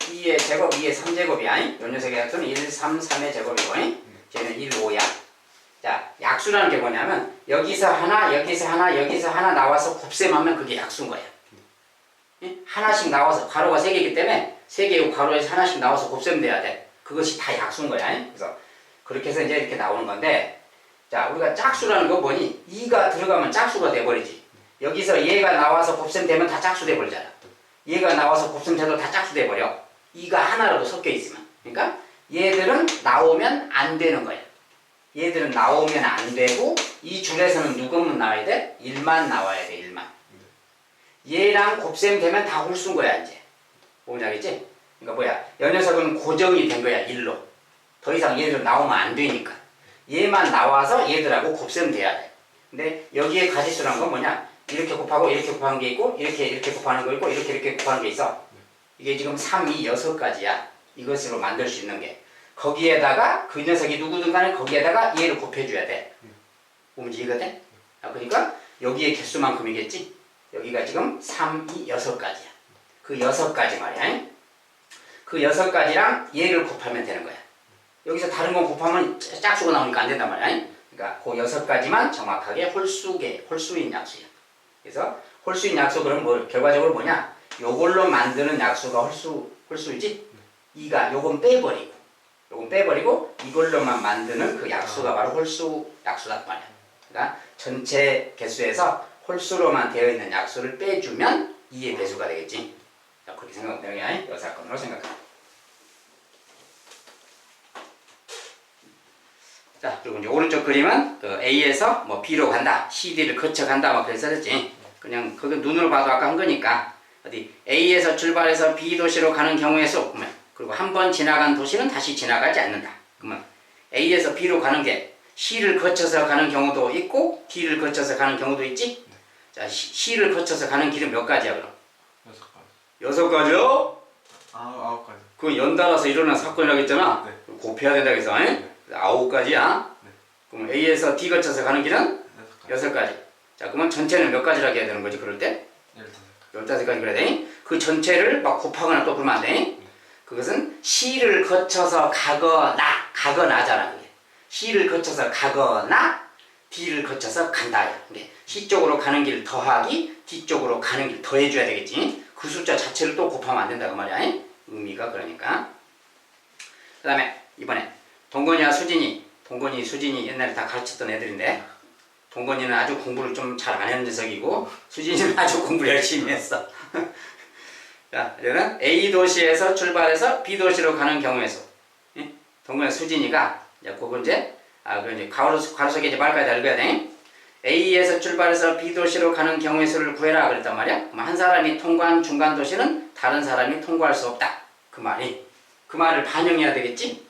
S1: 2의 제곱, 2의 3제곱이야. 이 녀석의 약수는 1, 3, 3의 제곱이고 쟤는 1, 5야. 자, 약수라는 게 뭐냐면 여기서 하나, 여기서 하나, 여기서 하나 나와서 곱셈하면 그게 약수인 거야. 하나씩 나와서 가로가 3개이기 때문에 3개의 가로에서 하나씩 나와서 곱셈돼야 돼. 그것이 다 약수인 거야. 그래서 그렇게 해서 이제 이렇게 나오는 건데, 자, 우리가 짝수라는 거 뭐니? 2가 들어가면 짝수가 돼버리지. 여기서 얘가 나와서 곱셈되면 다 짝수 돼버리잖아. 얘가 나와서 곱셈돼도 다 짝수 돼버려. 2가 하나라도 섞여 있으면. 그러니까 얘들은 나오면 안 되는 거야. 얘들은 나오면 안 되고 이 줄에서는 누구만 나와야 돼? 1만 나와야 돼. 1만. 얘랑 곱셈되면 다 홀수인 거야 이제. 뭔지 알겠지? 그러니까 뭐야? 이 녀석은 고정이 된 거야 1로. 더 이상 얘들 나오면 안 되니까. 얘만 나와서 얘들하고 곱셈돼야 돼. 근데 여기에 가지수란 건 뭐냐? 이렇게 곱하고 이렇게 곱하는 게 있고 이렇게 곱하는 거 있고 이렇게 곱하는 게 있어. 이게 지금 3, 2, 6가지야. 이것으로 만들 수 있는 게. 거기에다가 그 녀석이 누구든 간에 거기에다가 얘를 곱해줘야 돼. 뭔지 이해가 돼? 그러니까 여기에 개수만큼이겠지? 여기가 지금 3, 2, 6가지야. 그 6가지 말이야. 그 6가지랑 얘를 곱하면 되는 거야. 여기서 다른 건 곱하면 짝수가 나오니까 안 된단 말이야. 그러니까 그 6가지만 정확하게 홀수인 약수야. 그래서 홀수인 약수 그럼 뭐 결과적으로 뭐냐? 요걸로 만드는 약수가 홀수이지? 2가 요건 빼버리고 이걸로만 만드는 그 약수가 바로 홀수 약수란 말이야. 그러니까 전체 개수에서 홀수로만 되어 있는 약수를 빼주면 2의 배수가 되겠지. 자, 그렇게 생각하면 되는 거야. 이 사건으로 생각하면. 자, 그리고 이제 오른쪽 그림은 그 A에서 뭐 B로 간다, CD를 거쳐 간다, 뭐 그래서 그랬지. 그냥 그거 눈으로 봐도 아까 한 거니까 어디 A에서 출발해서 B 도시로 가는 경우의 수, 그리고 한 번 지나간 도시는 다시 지나가지 않는다. 그러면 A에서 B로 가는 게 C를 거쳐서 가는 경우도 있고 D를 거쳐서 가는 경우도 있지. 자, C를 거쳐서 가는 길은 몇 가지야 그럼?
S2: 6가지.
S1: 6가지요?
S2: 9가지.
S1: 그건 연달아서 일어난 사건이라고 했잖아.
S2: 네.
S1: 곱해야 된다고 해서 9가지야.
S2: 네.
S1: 그럼 A에서 D 거쳐서 가는 길은
S2: 6가지.
S1: 6가지. 자, 그러면 전체는 몇 가지라고 해야 되는 거지 그럴 때? 15가지 그래야 돼. 그 전체를 막 곱하거나 또 그러면 안 돼. 그것은 C를 거쳐서 가거나잖아. 그게. C를 거쳐서 가거나 D를 거쳐서 간다야. 근데 C 쪽으로 가는 길 더하기 D 쪽으로 가는 길 더해줘야 되겠지. 그 숫자 자체를 또 곱하면 안 된다 그 말이야. 의미가 그러니까. 그 다음에 이번에 동건이와 수진이, 수진이 옛날에 다 가르쳤던 애들인데 동건이는 아주 공부를 좀 잘 안 하는 녀석이고 수진이는 아주 공부를 열심히 했어. 자, 이제는 A 도시에서 출발해서 B 도시로 가는 경우의 수. 동건이 수진이가 그거 이제 가로속에 이제 말까지 읽어야 돼. A에서 출발해서 B 도시로 가는 경우의 수를 구해라 그랬단 말이야. 그럼 한 사람이 통과한 중간 도시는 다른 사람이 통과할 수 없다. 그 말을 반영해야 되겠지.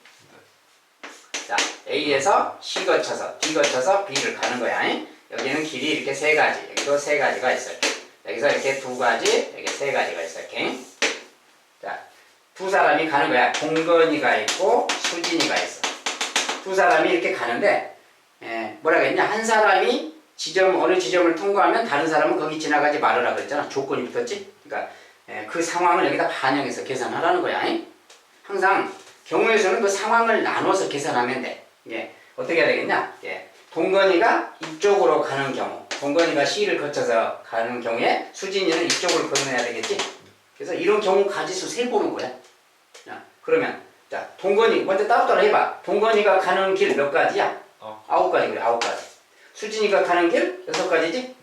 S1: 자, A에서 C 거쳐서 D 거쳐서 B를 가는 거야. 여기는 길이 이렇게 세 가지, 여기도 세 가지가 있어요. 여기서 이렇게 두 가지, 여기 세 가지가 있어요. 이렇게. 자, 두 사람이 가는 거야. 동건이가 있고 수진이가 있어. 두 사람이 이렇게 가는데 뭐라고 했냐? 한 사람이 어느 지점을 통과하면 다른 사람은 거기 지나가지 말으라 그랬잖아. 조건이 붙었지? 그러니까 그 상황을 여기다 반영해서 계산하라는 거야. 항상 경우에서는 그 상황을 나눠서 계산하면 돼. 어떻게 해야 되겠냐? 동건이가 이쪽으로 가는 경우, 동건이가 C를 거쳐서 가는 경우에 수진이는 이쪽을 건너야 되겠지? 그래서 이런 경우 가지수 세 보는 거야. 자, 그러면 자, 동건이 먼저 따로따로 해봐. 동건이가 가는 길 몇 가지야? 9가지. 그래, 9가지. 수진이가 가는 길 6가지지?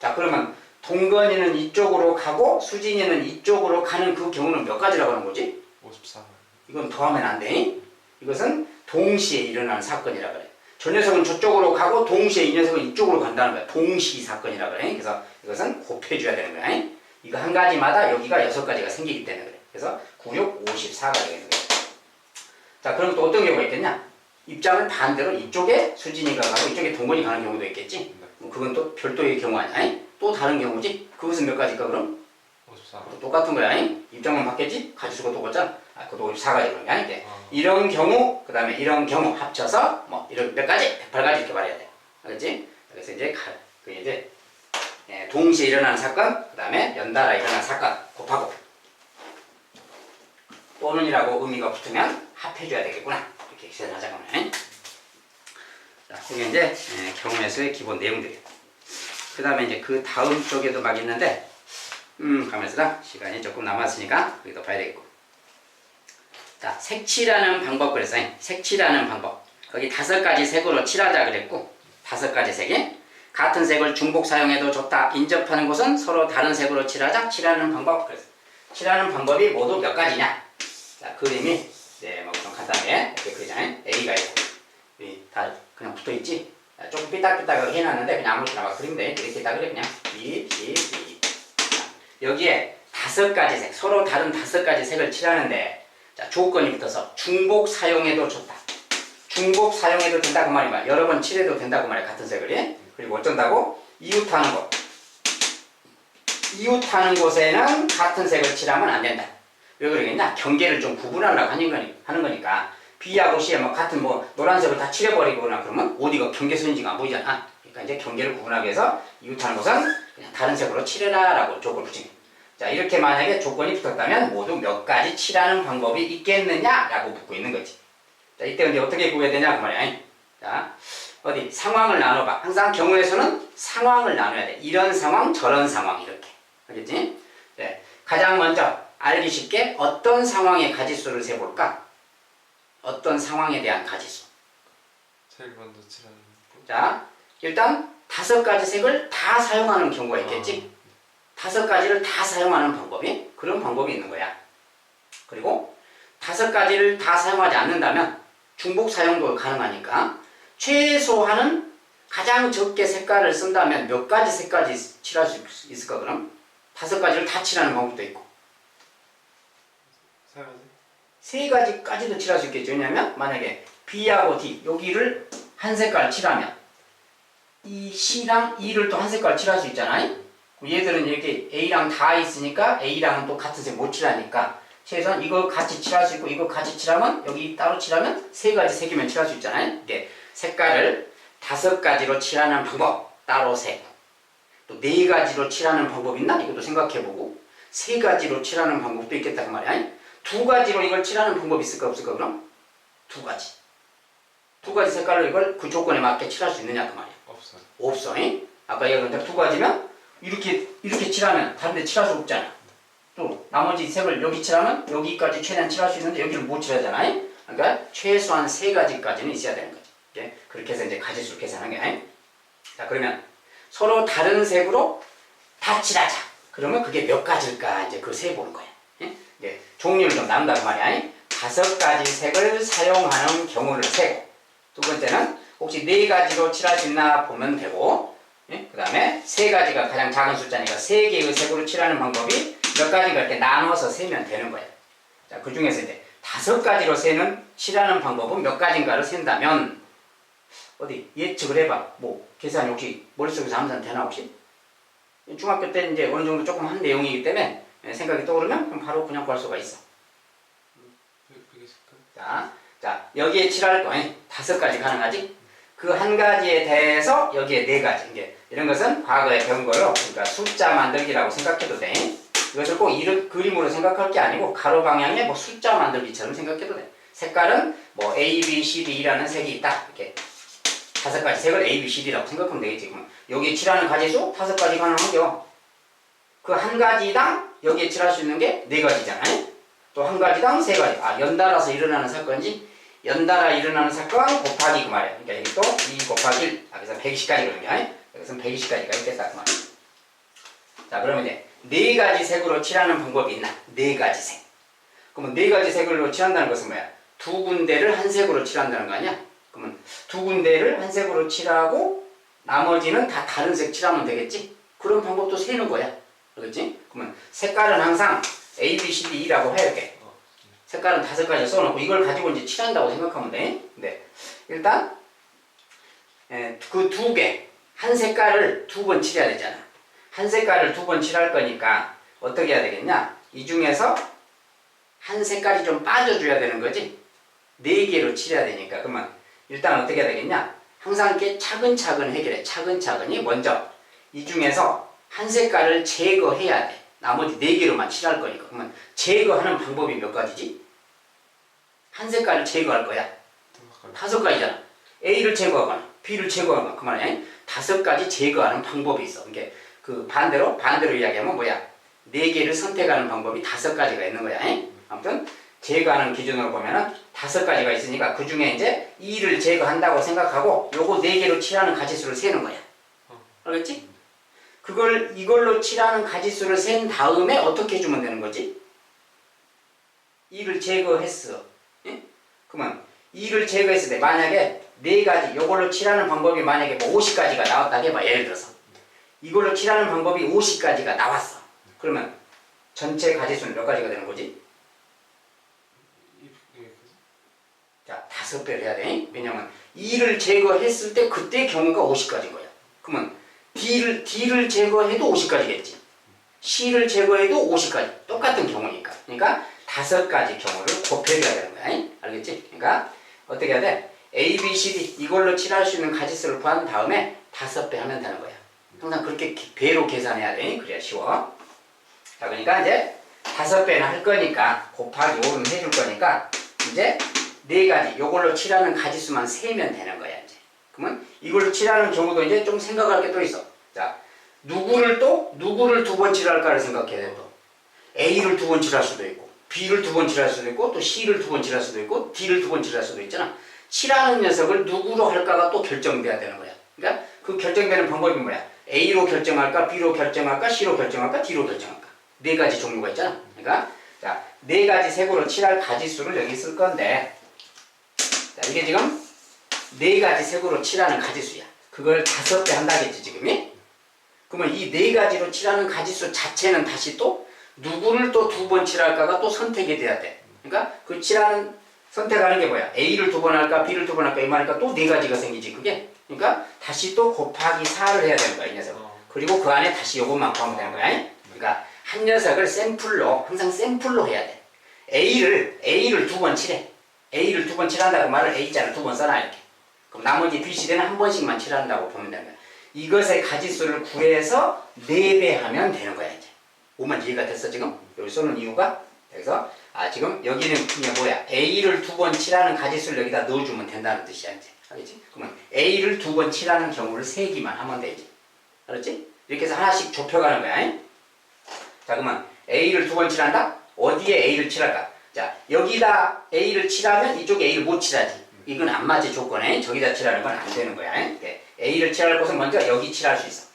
S1: 자, 그러면 동건이는 이쪽으로 가고 수진이는 이쪽으로 가는 그 경우는 몇 가지라고 하는 거지?
S2: 54.
S1: 이건 더하면 안 돼. 이것은 동시에 일어나는 사건이라 그래. 저 녀석은 저쪽으로 가고 동시에 이 녀석은 이쪽으로 간다는 거야. 동시 사건이라 그래. 그래서 이것은 곱해줘야 되는 거야. 이거 한 가지마다 여기가 6가지가 생기기 때문에 그래. 그래서 9, 6, 54가 되겠는 거야. 자, 그럼 또 어떤 경우가 있겠냐? 입장을 반대로 이쪽에 수진이가 가고 이쪽에 동건이 가는 경우도 있겠지? 그건 또 별도의 경우 아니야? 또 다른 경우지? 그것은 몇 가지일까 그럼?
S2: 54.
S1: 똑같은 거야. 입장만 바뀌었지? 가지수가 똑같잖아. 그것도 54가지 그런 게 아닌데. 이런 경우, 그 다음에 이런 경우 합쳐서 뭐 이런 몇 가지? 108가지 이렇게 말해야 돼. 알겠지? 그래서 이제 동시에 일어나는 사건, 그 다음에 연달아 일어나는 사건 곱하고 또는이라고 의미가 붙으면 합해줘야 되겠구나. 이렇게 계산하자고 하네. 자, 그게 이제 경우에서의 기본 내용들이에요. 그 다음에 이제 그 다음 쪽에도 막 있는데 가만있어라. 시간이 조금 남았으니까 여기도 봐야 되겠고. 자, 색칠하는 방법 그랬어. 색칠하는 방법. 거기 5가지 색으로 칠하자 그랬고 5가지 색이 같은 색을 중복 사용해도 좋다. 인접하는 곳은 서로 다른 색으로 칠하자. 칠하는 방법 그랬어. 칠하는 방법이 모두 몇 가지냐? 자, 그림이 뭐 좀 간단하게 이렇게 그리잖아요. A가 있고 다 그냥 붙어있지? 조금 삐딱삐딱 해놨는데 그냥 아무렇게나 막 그리면 돼. 이렇게 딱 그래 그냥 B, C, D. 여기에 5가지 색, 서로 다른 5가지 색을 칠하는데 자, 조건이 붙어서 중복 사용해도 좋다. 중복 사용해도 된다 그 말이 뭐야? 여러 번 칠해도 된다 그 말이야. 같은 색을. 그리고 어쩐다고? 이웃하는 곳. 이웃하는 곳에는 같은 색을 칠하면 안 된다. 왜 그러겠냐? 경계를 좀 구분하려고 하는 거니까 B하고 C에 뭐 같은 뭐 노란색을 다 칠해버리거나 그러면 어디가 경계선인지가 안 보이잖아. 그러니까 이제 경계를 구분하기 위해서 이웃하는 곳은 그냥 다른 색으로 칠해라 라고 조건을 붙인 거야. 자, 이렇게 만약에 조건이 붙었다면 모두 몇 가지 칠하는 방법이 있겠느냐 라고 묻고 있는 거지. 자, 이때 이제 어떻게 구해야 되냐 그 말이야. 자, 어디 상황을 나눠봐. 항상 경우에서는 상황을 나눠야 돼. 이런 상황, 저런 상황 이렇게. 알겠지? 네. 가장 먼저 알기 쉽게 어떤 상황의 가지수를 세볼까? 어떤 상황에 대한 가지수.
S2: 제일 먼저 칠하는 분.
S1: 자, 일단 5가지 색을 다 사용하는 경우가 있겠지? 5가지를 다 사용하는 방법이 그런 방법이 있는 거야. 그리고 5가지를 다 사용하지 않는다면 중복 사용도 가능하니까 최소한은 가장 적게 색깔을 쓴다면 몇 가지 색까지 칠할 수 있을까 그럼? 5가지를 다 칠하는 방법도 있고
S2: 3가지?
S1: 3가지까지도 칠할 수 있겠죠. 왜냐면 만약에 B하고 D 여기를 한 색깔 칠하면 이 C랑 E를 또 한 색깔 칠할 수 있잖아요. 얘들은 이렇게 A랑 다 있으니까 A랑은 또 같은 색 못 칠하니까 최소한 이거 같이 칠할 수 있고 이거 같이 칠하면 여기 따로 칠하면 3가지 색이면 칠할 수 있잖아요. 이렇게 색깔을 5가지로 칠하는 방법 따로 세고 또 4가지로 칠하는 방법 있나? 이것도 생각해보고 3가지로 칠하는 방법도 있겠다 그 말이야. 2가지로 이걸 칠하는 방법이 있을까 없을까 그럼? 2가지. 2가지 색깔로 이걸 그 조건에 맞게 칠할 수 있느냐 그 말이야.
S2: 없어요.
S1: 없어. 아까 얘기했는데 2가지면 이렇게 칠하면 다른 데 칠할 수 없잖아. 또 나머지 색을 여기 칠하면 여기까지 최대한 칠할 수 있는데 여기를 못 칠하잖아요. 그러니까 최소한 3가지까지는 있어야 되는 거지. 이렇게 그렇게 해서 이제 가지수를 계산하는 거야. 자, 그러면 서로 다른 색으로 다 칠하자. 그러면 그게 몇 가지일까 이제 그걸 세보는 거야. 이제 종류를 좀 나눈다는 말이야. 5가지 색을 사용하는 경우를 세고 두 번째는 혹시 4가지로 칠할 수 있나 보면 되고 그 다음에 3가지가 가장 작은 숫자니까 3개의 색으로 칠하는 방법이 몇 가지가 이렇게 나눠서 세면 되는 거야. 자, 그 중에서 이제 5가지로 세는 칠하는 방법은 몇 가지인가를 센다면 어디 예측을 해봐. 뭐 계산이 혹시 머릿속에서 암산 되나 혹시? 중학교 때 이제 어느 정도 조금 한 내용이기 때문에 생각이 떠오르면 그럼 바로 그냥 구할 수가 있어. 자 여기에 칠할 거 5가지 가능하지? 그 한 가지에 대해서 여기에 4가지. 이제 이런 것은 과거에 배운 거로 그러니까 숫자 만들기라고 생각해도 돼. 이것을 꼭 그림으로 생각할 게 아니고 가로 방향의 뭐 숫자 만들기처럼 생각해도 돼. 색깔은 뭐 A, B, C, D라는 색이 있다. 이렇게 5가지 색을 A, B, C, D라고 생각하면 되겠지. 그러면 여기에 칠하는 가지수 5가지 가능하죠. 그 한 가지당 여기에 칠할 수 있는 게 4가지잖아요. 또 한 가지당 3가지. 연달아서 일어나는 사건이지. 연달아 일어나는 사건 곱하기 그 말이야. 그러니까 여기 또 2 곱하기 1. 그래서 120가지 그런 게 여기서는 120가지가 있겠다 그 말이야. 자 그러면 이제 4가지 색으로 칠하는 방법이 있나? 4가지 색. 그러면 4가지 색으로 칠한다는 것은 뭐야? 2군데를 한 색으로 칠한다는 거 아니야? 그러면 2군데를 한 색으로 칠하고 나머지는 다 다른 색 칠하면 되겠지? 그런 방법도 세는 거야. 그렇지? 그러면 색깔은 항상 A, B, C, D, E라고 해 이렇게. 색깔은 5가지 써놓고 이걸 가지고 이제 칠한다고 생각하면 돼. 네. 일단 그 2개, 한 색깔을 2번 칠해야 되잖아. 한 색깔을 2번 칠할 거니까 어떻게 해야 되겠냐? 이 중에서 한 색깔이 좀 빠져줘야 되는 거지. 4개로 칠해야 되니까. 그러면 일단 어떻게 해야 되겠냐? 항상 이렇게 차근차근 해결해. 차근차근히 먼저 이 중에서 한 색깔을 제거해야 돼. 나머지 4개로만 칠할 거니까. 그러면 제거하는 방법이 몇 가지지? 한 색깔을 제거할 거야. 5가지잖아. A를 제거하거나 B를 제거하거나 그 말이야. 5가지 제거하는 방법이 있어. 그러니까 그 반대로 이야기하면 뭐야? 4개를 선택하는 방법이 5가지가 있는 거야. 아무튼 제거하는 기준으로 보면은 5가지가 있으니까 그 중에 이제 2를 제거한다고 생각하고 요거 4개로 칠하는 가지수를 세는 거야. 알겠지? 이걸로 칠하는 가지수를 센 다음에 어떻게 해주면 되는 거지? 2를 제거했어. 예? 그러면 2를 제거했을 때 만약에 4가지 요걸로 칠하는 방법이 만약에 뭐 50가지가 나왔다 해봐. 예를 들어서 이걸로 칠하는 방법이 50가지가 나왔어. 그러면 전체 가지수는 몇 가지가 되는 거지? 자, 5배를 해야 돼. 왜냐면 2를 제거했을 때 그때 경우가 50가지인 거야. 그러면 D를 제거해도 50가지겠지. C를 제거해도 50가지. 똑같은 경우니까. 그러니까 5가지 경우를 곱해줘야 되는 거야. 알겠지? 그러니까 어떻게 해야 돼? A, B, C, D 이걸로 칠할 수 있는 가지수를 구한 다음에 5배 하면 되는 거야. 항상 그렇게 배로 계산해야 돼. 그래야 쉬워. 자, 그러니까 이제 5배는 할 거니까 곱하기 5는 해줄 거니까 이제 4가지 요걸로 칠하는 가지수만 세면 되는 거야. 이제. 그러면 이걸로 칠하는 경우도 이제 좀 생각할 게 또 있어. 자, 누구를 2번 칠할까를 생각해야 돼. 또 A를 2번 칠할 수도 있고 B를 2번 칠할 수도 있고 또 C를 2번 칠할 수도 있고 D를 2번 칠할 수도 있잖아. 칠하는 녀석을 누구로 할까가 또 결정돼야 되는 거야. 그러니까 그 결정되는 방법이 뭐야? A로 결정할까, B로 결정할까, C로 결정할까, D로 결정할까. 4가지 종류가 있잖아. 그러니까 자, 4가지 색으로 칠할 가지수를 여기 쓸 건데 자, 이게 지금 4가지 색으로 칠하는 가지수야. 그걸 5배 한다겠지 지금이? 그러면 이 4가지로 칠하는 가지수 자체는 다시 또 누구를 또 2번 칠할까가 또 선택이 돼야 돼. 그러니까 그 선택하는 게 뭐야? A를 2번 할까, B를 2번 할까 이 말이니까 또 4가지가 생기지 그게. 그러니까 다시 또 곱하기 4를 해야 되는 거야 이 녀석. 그리고 그 안에 다시 요것만 구하면 되는 거야. 그러니까 한 녀석을 항상 샘플로 해야 돼. A를 2번 칠해. A를 2번 칠한다고 말을 A자를 2번 써놔 이렇게. 그럼 나머지 B, C, D는 한 번씩만 칠한다고 보면 되는 거야. 이것의 가지수를 구해서 4배 하면 되는 거야 이제. 5만 이해가 됐어 지금? 여기 써놓은 이유가? 그래서 지금 여기는 이게 뭐야? A를 2번 칠하는 가지수를 여기다 넣어주면 된다는 뜻이야 이제. 알겠지? 그러면 A를 2번 칠하는 경우를 세기만 하면 되지. 알았지? 이렇게 해서 하나씩 좁혀가는 거야. 자 그러면 A를 2번 칠한다? 어디에 A를 칠할까? 자 여기다 A를 칠하면 이쪽에 A를 못 칠하지. 이건 안 맞을 조건에 저기다 칠하는 건 안 되는 거야. A를 칠할 곳은 먼저 여기 칠할 수 있어.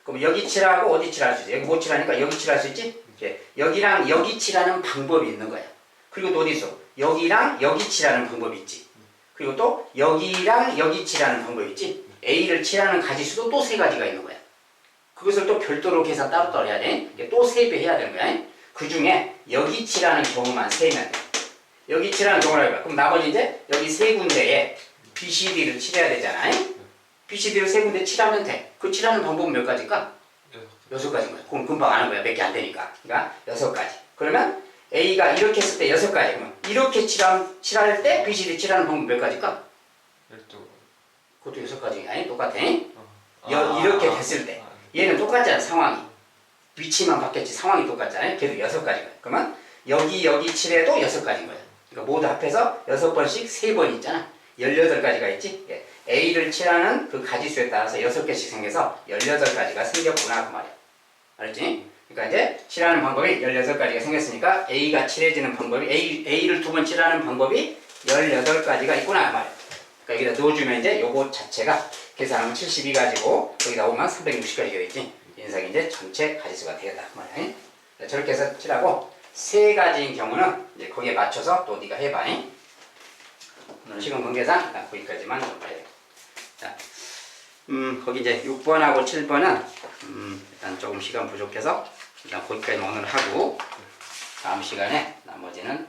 S1: 그럼 여기 칠하고 어디 칠할 수 있어? 여기 못 칠하니까 여기 칠할 수 있지? 여기랑 여기 칠하는 방법이 있는 거야. 그리고 또 어디 있어? 여기랑 여기 칠하는 방법이 있지. 그리고 또 여기랑 여기 칠하는 방법이 있지. A를 칠하는 가지수도 또 3가지가 있는 거야. 그것을 또 별도로 계산 따로따로 해야 돼. 또 3배 해야 되는 거야. 그 중에 여기 칠하는 경우만 세면 돼. 여기 칠하는 동그라미 봐. 그럼 나머지 이제 여기 세 군데에 BCD를 칠해야 되잖아요. BCD를 세 군데 칠하면 돼. 그 칠하는 방법은 몇 가지일까? 여섯 가지인 거야. 그럼 금방 아는 거야. 몇 개 안 되니까. 그러니까 여섯 가지. 그러면 A가 이렇게 했을 때 여섯 가지. 그러면 이렇게 칠할 때 BCD 칠하는 방법 몇 가지일까?
S2: 12.
S1: 그것도 여섯 가지 아니? 똑같아. 이렇게 됐을 때. 얘는 똑같잖아. 상황이. 위치만 바뀌었지 상황이 똑같잖아요. 걔도 여섯 가지 거야. 그러면 여기 칠해도 여섯 가지인 거야. 그러니까 모두 합해서 여섯 번씩 세 번 있잖아. 18가지가 있지. 예. A를 칠하는 그 가지수에 따라서 6개씩 생겨서 18가지가 생겼구나 그 말이야. 알았지? 그러니까 이제 칠하는 방법이 18가지가 생겼으니까 A가 칠해지는 방법이 A를 두 번 칠하는 방법이 18가지가 있구나 그 말이야. 그러니까 여기다 넣어주면 이제 요거 자체가 계산하면 72가지고 거기다 오면 360가지가 되겠지. 인상이 이제 전체 가지수가 되겠다 그 말이야. 저렇게 해서 칠하고 세 가지인 경우는 이제 거기에 맞춰서 또 네가 해봐. 오늘 시간 관계상 일단 거기까지만 좀 봐야 돼. 자, 거기 이제 6번하고 7번은 일단 조금 시간 부족해서 일단 거기까지 오늘 하고 다음 시간에 나머지는